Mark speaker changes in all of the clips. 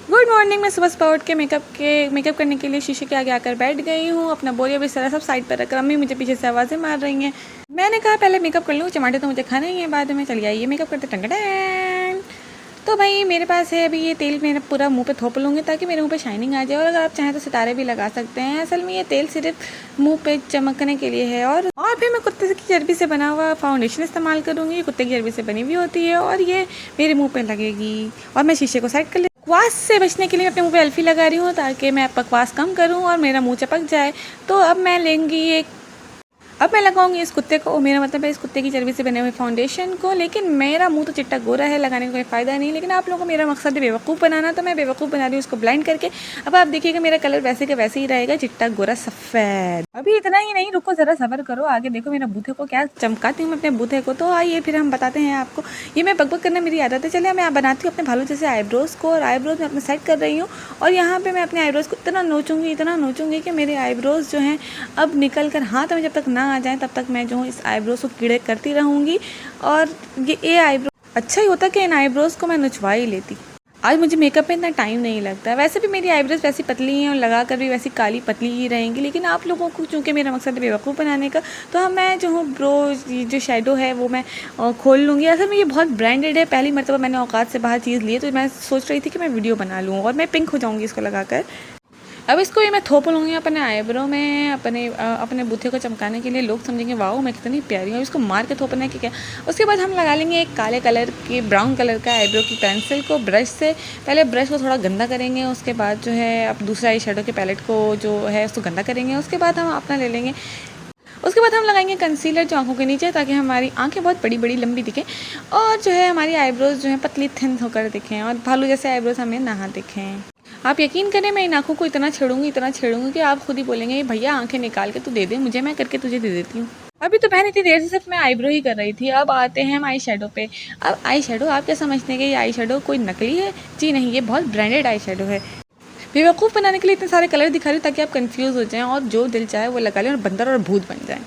Speaker 1: Good morning. मैं सुबह सुबह उठ के मेकअप करने के लिए शीशे के आगे आकर बैठ गई हूँ। अपना बोरिया बिस्तर सब साइड पर रखकर अम्मी मुझे पीछे से आवाज़ें मार रही हैं। मैंने कहा पहले मेकअप कर लूँ, टमाटर तो मुझे खाना ही है, बाद में चली आइए मेकअप करते टंगड़ैं। तो भाई मेरे पास है अभी ये तेल, मेरा पूरा मुंह पे थोप लूँगी ताकि मेरे मुंह पे शाइनिंग आ जाए। और अगर आप चाहें तो सितारे भी लगा सकते हैं। असल में ये तेल सिर्फ मुंह पे चमकने के लिए है। और फिर मैं कुत्ते की चर्बी से बना हुआ फाउंडेशन इस्तेमाल करूँगी। ये कुत्ते की चर्बी से बनी हुई होती है और ये मेरे मुँह पे लगेगी। और मैं शीशे को साइड कर बकवास से बचने के लिए मैं अपने मुंह पे अल्फी लगा रही हूँ ताकि मैं बकवास कम करूँ और मेरा मुंह चपक जाए। तो अब मैं लगाऊंगी इस कुत्ते को, मेरा मतलब है इस कुत्ते की चर्बी से बने हुए फाउंडेशन को। लेकिन मेरा मुंह तो चिट्टा गोरा है, लगाने का कोई फ़ायदा नहीं। लेकिन आप लोगों को मेरा मकसद है बेवकूफ़ बनाना, तो मैं बेवकूफ़ बना रही हूँ उसको ब्लाइंड करके। अब आप देखिएगा मेरा कलर वैसे का वैसे ही रहेगा, चिट्टा गोरा सफ़ेद। अभी इतना ही नहीं, रुको ज़रा सब्र करो, आगे देखो मेरा बूथे को क्या चमकाती हूँ मैं अपने बूथे को। तो आइए फिर हम बताते हैं आपको। ये मैं बकबक करना मेरी आदत है। चलिए मैं बनाती हूँ अपने भालू जैसे आईब्रोज़ को, और आईब्रोज़ मैं अपने सेट कर रही हूँ। और यहाँ पर मैं अपने आईब्रोज़ को इतना नोचूंगी कि मेरे आईब्रोज़ जो हैं अब निकल कर हाथ में जब तक ना आ जाएँ तब तक मैं जो हूँ इस आईब्रोज़ को कीड़े करती रहूँगी। और ये आईब्रो अच्छा ही होता कि इन आईब्रोज़ को मैं नचवा ही लेती। आज मुझे मेकअप में इतना टाइम नहीं लगता। वैसे भी मेरी आईब्रोज़ वैसी पतली हैं और लगा कर भी वैसी काली पतली ही रहेंगी। लेकिन आप लोगों को चूँकि मेरा मकसद है बेवकूफ़ बनाने का, तो मैं जो हूँ जो शेडो है वो मैं खोल लूँगी। असल में ये बहुत ब्रांडेड है, पहली मरतबा मैंने औकात से बाहर चीज़ ली है, तो मैं सोच रही थी कि मैं वीडियो बना लूँ और मैं पिंक हो जाऊँगी इसको लगाकर। अब इसको ये मैं थोप लूँगी अपने आईब्रो में, अपने बूथे को चमकाने के लिए। लोग समझेंगे वाओ मैं कितनी प्यारी हूँ। इसको मार के थोपना है कि क्या। उसके बाद हम लगा लेंगे एक काले कलर की ब्राउन कलर का आईब्रो की पेंसिल को ब्रश से। पहले ब्रश को थोड़ा गंदा करेंगे, उसके बाद जो है अब दूसरा आई शेडो के पैलेट को जो है उसको गंदा करेंगे। उसके बाद हम अपना ले लेंगे, उसके बाद हम लगाएंगे कंसीलर जो आँखों के नीचे, ताकि हमारी आँखें बहुत बड़ी बड़ी लंबी दिखें और जो है हमारी आईब्रोज़ जो है पतली थिन होकर दिखें और भालू जैसे आईब्रोज़ हमें ना दिखें। आप यकीन करें मैं इन आँखों को इतना छेड़ूंगी कि आप खुद ही बोलेंगे भैया आंखें निकाल के तू दे दे मुझे, मैं करके तुझे दे देती हूँ। अभी तो बहन इतनी देर से सिर्फ मैं आईब्रो ही कर रही थी। अब आते हैं हम आई शेडो पे। अब आई शेडो आप क्या समझते हैं कि ये आई शेडो कोई नकली है? जी नहीं, ये बहुत ब्रांडेड आई शेडो है। बेवकूफ़ बनाने के लिए इतने सारे कलर दिखा रही हूँ ताकि आप कंफ्यूज हो जाएं और जो दिल चाहे वो लगा लें और बंदर और भूत बन जाएं।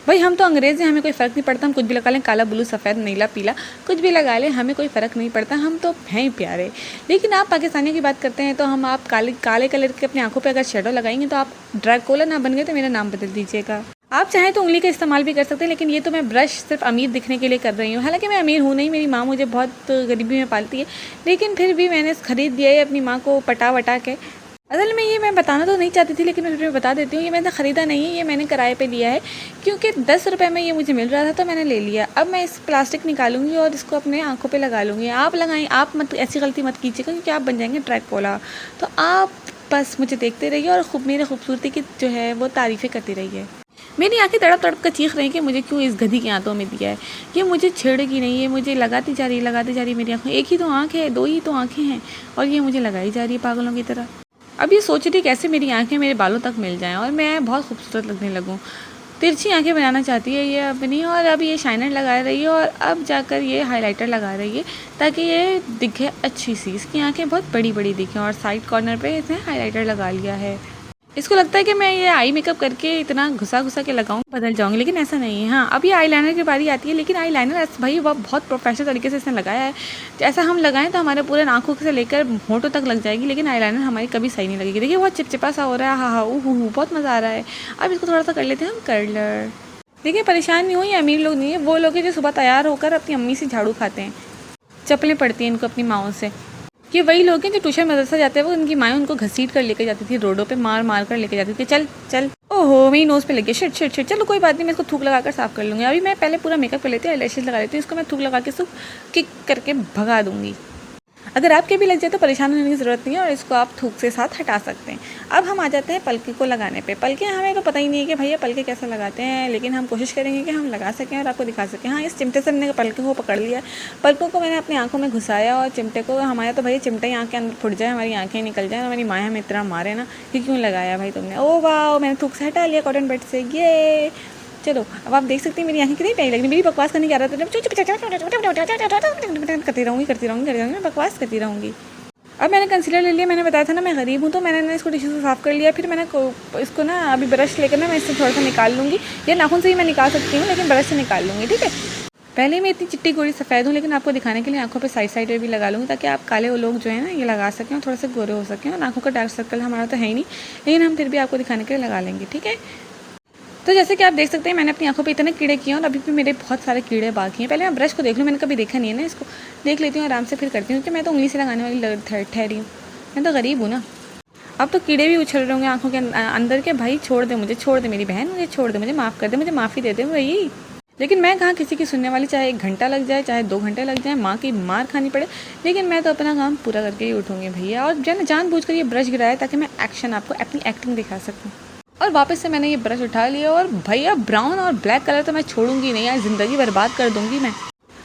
Speaker 1: भाई हम तो अंग्रेज़ हैं, हमें कोई फ़र्क नहीं पड़ता। हम कुछ भी लगा लें, काला ब्लू सफ़ेद नीला पीला कुछ भी लगा लें, हमें कोई फ़र्क नहीं पड़ता। हम तो हैं ही प्यारे। लेकिन आप पाकिस्तानियों की बात करते हैं तो हम आप काले कलर के अपनी आंखों पे अगर शेडो लगाएंगे तो आप ड्रैकुला ना बन गए तो मेरा नाम बदल दीजिएगा। आप चाहें तो उंगली का इस्तेमाल भी कर सकते हैं, लेकिन ये तो मैं ब्रश सिर्फ अमीर दिखने के लिए कर रही हूँ। हालांकि मैं अमीर हूँ नहीं, मेरी माँ मुझे बहुत गरीबी में पालती है, लेकिन फिर भी मैंने ख़रीद दिया है अपनी माँ को पटा वटा के। असल में ये मैं बताना तो नहीं चाहती थी, लेकिन मैं फिर बता देती हूँ। ये मैंने ख़रीदा नहीं है, ये मैंने किराए पे लिया है क्योंकि 10 रुपये में ये मुझे मिल रहा था तो मैंने ले लिया। अब मैं इस प्लास्टिक निकालूंगी और इसको अपने आँखों पे लगा लूँगी। आप लगाएं, आप मत ऐसी गलती मत कीजिएगा क्योंकि आप बन जाएंगे ड्रैकुला। तो आप बस मुझे देखते रहिए और मेरे खूबसूरती की जो है वो तारीफ़ें करती रहिए। मेरी आंखें तड़प तड़प कर चीख रही कि मुझे क्यों इस गधी की आंतों में दिया है। ये मुझे छेड़ेगी नहीं, ये मुझे लगाती जा रही मेरी आंखें। एक ही तो आँख है, 2 ही तो आँखें हैं और ये मुझे लगाई जा रही है पागलों की तरह। अब ये सोच रही कैसे मेरी आंखें मेरे बालों तक मिल जाएं और मैं बहुत खूबसूरत लगने लगूं। तिरछी आंखें बनाना चाहती है ये अपनी, और अब ये शाइनर लगा रही है और अब जाकर ये हाइलाइटर लगा रही है ताकि ये दिखे अच्छी सी। इसकी आंखें बहुत बड़ी बड़ी दिखें और साइड कॉर्नर पे इसने हाइलाइटर लगा लिया है। इसको लगता है कि मैं ये आई मेकअप करके इतना घुसा के लगाऊं बदल जाऊंगी, लेकिन ऐसा नहीं है। हाँ, अब ये आईलाइनर की बारी आती है, लेकिन आईलाइनर भाई वह बहुत प्रोफेशनल तरीके से इसने लगाया है। जैसा हम लगाएं तो हमारे पूरे आँखों से लेकर होंठों तक लग जाएगी, लेकिन आईलाइनर हमारी कभी सही नहीं लगेगी। देखिए बहुत चिपचिपा सा हो रहा है, हाँ बहुत मज़ा आ रहा है। अब इसको थोड़ा सा कर लेते हैं हम कर्लर। देखिए परेशान नहीं हो, ये अमीर लोग नहीं है, वो लोग हैं जो सुबह तैयार होकर अपनी अम्मी से झाड़ू खाते हैं, चप्पलें पड़ती हैं इनको अपनी माओं से। ये वही लोग हैं जो ट्यूशन मदरसा जाते हैं, वो उनकी माएँ उनको घसीट कर लेकर जाती थी, रोडों पे मार कर लेकर जाती थी। चल चल, ओहो मेरी नोज़ पे लगी, शिट। चलो कोई बात नहीं, मैं इसको थूक लगा कर साफ़ कर लूँगी। अभी मैं पहले पूरा मेकअप कर लेती हूँ, आईलैशेज़ लगा लेती हूँ, इसको मैं थूक लगा के इसको किक करके भगा दूँगी। अगर आपके भी लग जाए तो परेशान होने की ज़रूरत नहीं है और इसको आप थूक से साथ हटा सकते हैं। अब हम आ जाते हैं पलके को लगाने पे। पलके हमें तो पता ही नहीं है कि भैया पलके कैसे लगाते हैं, लेकिन हम कोशिश करेंगे कि हम लगा सकें और आपको दिखा सकें। हाँ, इस चिमटे से हमने पलके को पकड़ लिया, पलकों को मैंने अपनी आँखों में घुसाया और चिमटे को, हमारा तो भैया चिमटे ही आँख के अंदर फुट जाए, हमारी आँखें निकल जाए, हमारी माँ हमें इतना मारे ना कि क्यों लगाया भाई तुमने। ओ वाह, मैंने थूक से हटा लिया कॉटन बड से। ये चलो अब आप देख सकते हैं मेरी आंखें कितनी प्यारी लग रही है। मेरी बकवास करने की आदत है, करती रहूँगी, बकवास करती रहूँगी। अब मैंने कंसीलर ले लिया, मैंने बताया था ना मैं गरीब हूँ, तो मैंने ना इसको टिश्यू से साफ़ कर लिया। फिर मैंने इसको ना अभी ब्रश लेकर ना मैं इससे थोड़ा सा निकाल लूँगी, या नाखून से ही मैं निकाल सकती हूँ, लेकिन ब्रश से निकाल लूँगी, ठीक है। पहले मैं इतनी चिट्टी गोरी सफ़ेद हूँ, लेकिन आपको दिखाने के लिए आंखों पे साइड पे भी लगा लूँगी, ताकि आप काले लोग जो है ना ये लगा सकें और थोड़ा सा गोरे हो सकें। और आंखों का डार्क सर्कल हमारा तो है ही नहीं, लेकिन हम फिर भी आपको दिखाने के लिए लगा लेंगे, ठीक है। तो जैसे कि आप देख सकते हैं मैंने अपनी आंखों पे इतने कीड़े किए और अभी भी मेरे बहुत सारे कीड़े बाकी हैं। पहले मैं ब्रश को देख लूँ, मैंने कभी देखा नहीं है ना, इसको देख लेती हूँ आराम से, फिर करती हूँ कि मैं तो उंगली से लगाने वाली ठहरी हूँ, मैं तो गरीब हूँ ना। अब तो कीड़े भी उछल रहे होंगे आंखों के अंदर के। भाई छोड़ दे मुझे, छोड़ दे मेरी बहन, मुझे छोड़ दे, मुझे माफ़ कर दे, मुझे माफ़ी दे दे भाई। लेकिन मैं कहाँ किसी की सुनने वाली, चाहे 1 घंटा लग जाए, चाहे 2 घंटे लग जाए, माँ की मार खानी पड़े, लेकिन मैं तो अपना काम पूरा करके ही उठूँगी भैया। और जानबूझकर ये ब्रश गिराया ताकि मैं एक्शन आपको अपनी एक्टिंग दिखा सकूँ। और वापस से मैंने ये ब्रश उठा लिया और भैया ब्राउन और ब्लैक कलर तो मैं छोड़ूंगी नहीं यार, ज़िंदगी बर्बाद कर दूंगी मैं।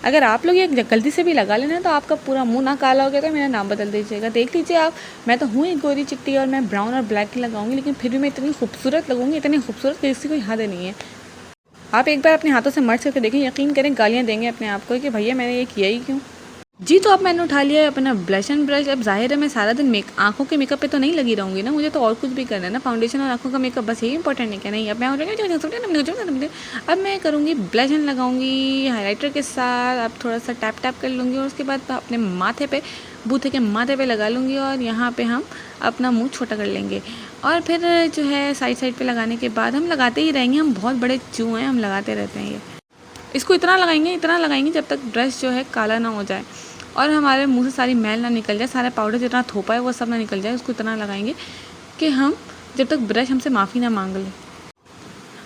Speaker 1: अगर आप लोग ये गलती से भी लगा लेना तो आपका पूरा मुंह ना काला हो गया तो मेरा नाम बदल दीजिएगा। देख लीजिए आप, मैं तो हूँ एक गोरी चिट्टी और मैं ब्राउन और ब्लैक की लगाऊंगी, लेकिन फिर भी मैं इतनी खूबसूरत लगूंगी, इतनी खूबसूरत कि इसकी कोई हद नहीं है। आप एक बार अपने हाथों से मर्च करके देखें, यकीन करें गालियाँ देंगे अपने आप को कि भैया मैंने ये किया ही क्यों। जी तो अब मैंने उठा लिया है अपना ब्लश एंड ब्रश। अब जाहिर है मैं सारा दिन आंखों के मेकअप पे तो नहीं लगी रहूँगी ना, मुझे तो और कुछ भी करना है ना। फाउंडेशन और आंखों का मेकअप बस यही इंपॉर्टेंट है क्या? नहीं, अब मैं करूँगी ब्लश एंड लगाऊंगी हाइलाइटर के साथ। अब थोड़ा सा टैप टैप कर लूँगी और उसके बाद अपने माथे पे, बूथे के माथे पे लगा लूँगी और यहाँ पे हम अपना मुँह छोटा कर लेंगे। और फिर जो है साइड पे लगाने के बाद हम लगाते ही रहेंगे, हम बहुत बड़े चूहे हैं, हम लगाते रहते हैं। ये इसको इतना लगाएंगे जब तक ब्रश जो है काला ना हो जाए और हमारे मुंह से सारी मैल ना निकल जाए, सारा पाउडर जितना थोपा है वो सब ना निकल जाए। उसको इतना लगाएंगे कि हम जब तक ब्रश हमसे माफ़ी ना मांग ले।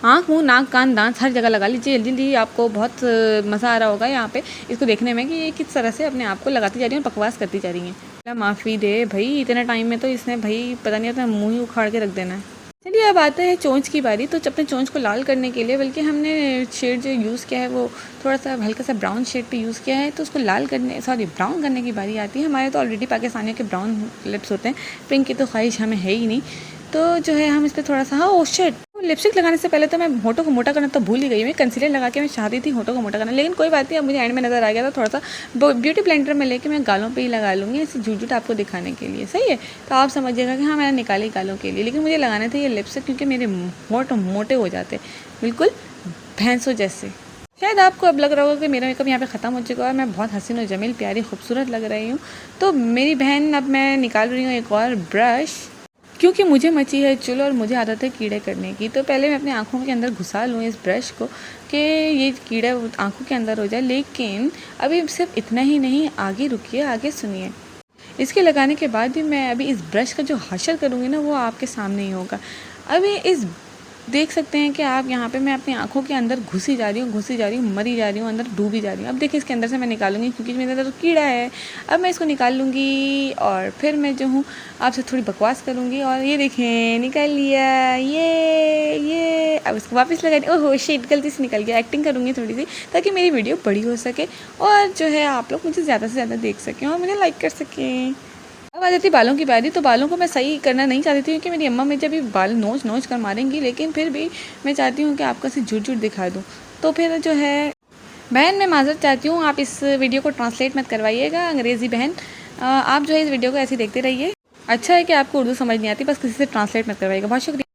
Speaker 1: आँख, मुंह, नाक, कान, दांत हर जगह लगा लीजिए जल्दी जल्दी। आपको बहुत मज़ा आ रहा होगा यहाँ पे इसको देखने में कि ये किस तरह से अपने आप को लगाती जा रही है और बकवास करती जा रही हैं। माफ़ी दे भाई, इतने टाइम में तो इसने भाई पता नहीं अपना मुँह ही उखाड़ के रख देना है। चलिए अब आते हैं चोंच की बारी। तो अपने चोंच को लाल करने के लिए, बल्कि हमने शेड जो यूज़ किया है वो थोड़ा सा हल्का सा ब्राउन शेड पे यूज़ किया है, तो उसको ब्राउन करने की बारी आती है। हमारे तो ऑलरेडी पाकिस्तानियों के ब्राउन लिप्स होते हैं, पिंक की तो ख्वाहिश हमें है ही नहीं। तो जो है हम इस पर थोड़ा सा, हाँ ओ शिट, लिपस्टिक लगाने से पहले तो मैं होठों को मोटा करना तो भूल ही गई। मैं कंसीलर लगा के मैं चाहती थी होठों को मोटा करना, लेकिन कोई बात नहीं, अब मुझे एंड में नज़र आ गया था। थोड़ा सा ब्यूटी ब्लेंडर में लेके मैं गालों पे ही लगा लूँगी, ऐसे झूठ आपको दिखाने के लिए, सही है। तो आप समझिएगा कि हाँ मैंने निकाली गालों के लिए, लेकिन मुझे लगाने थे ये लिपस्टिक क्योंकि मेरे होठ मोटे हो जाते बिल्कुल भैंसों जैसे। शायद आपको अब लग रहा होगा कि मेरा मेकअप यहाँ पे ख़त्म हो चुका है और मैं बहुत हसीन और जमील प्यारी खूबसूरत लग रही हूँ। तो मेरी बहन, अब मैं निकाल रही हूँ एक और ब्रश, क्योंकि मुझे मची है चुल और मुझे आदत है कीड़े करने की। तो पहले मैं अपने आँखों के अंदर घुसा लूँ इस ब्रश को कि ये कीड़ा आँखों के अंदर हो जाए। लेकिन अभी सिर्फ इतना ही नहीं, आगे रुकिए, आगे सुनिए। इसके लगाने के बाद भी मैं अभी इस ब्रश का जो हशर करूँगी ना वो आपके सामने ही होगा। अभी इस देख सकते हैं कि आप यहाँ पे मैं अपनी आँखों के अंदर घुसी जा रही हूँ, मरी जा रही हूँ, अंदर डूबी जा रही हूँ। अब देखिए इसके अंदर से मैं निकालूंगी क्योंकि मेरे अंदर तो कीड़ा है। अब मैं इसको निकाल लूँगी और फिर मैं जो हूँ आपसे थोड़ी बकवास करूँगी। और ये देखें निकाल लिया, ये अब इसको वापस लगा दी। ओहो शिट, गलती से निकल गया। एक्टिंग करूँगी थोड़ी सी ताकि मेरी वीडियो बड़ी हो सके और जो है आप लोग मुझे ज़्यादा से ज़्यादा देख सकें और मुझे लाइक कर सकें। अब आ जाती बालों की बारी। तो बालों को मैं सही करना नहीं चाहती थी क्योंकि मेरी अम्मा मुझे अभी बाल नोच कर मारेंगी, लेकिन फिर भी मैं चाहती हूँ कि आपका से झूठ दिखा दूँ। तो फिर जो है बहन, मैं माज़रत चाहती हूँ, आप इस वीडियो को ट्रांसलेट मत करवाइएगा अंग्रेज़ी बहन। आप जो है इस वीडियो को ऐसे देखते रहिए। अच्छा है कि आपको उर्दू समझ नहीं आती, बस किसी से ट्रांसलेट मत करवाइएगा। बहुत शुक्रिया।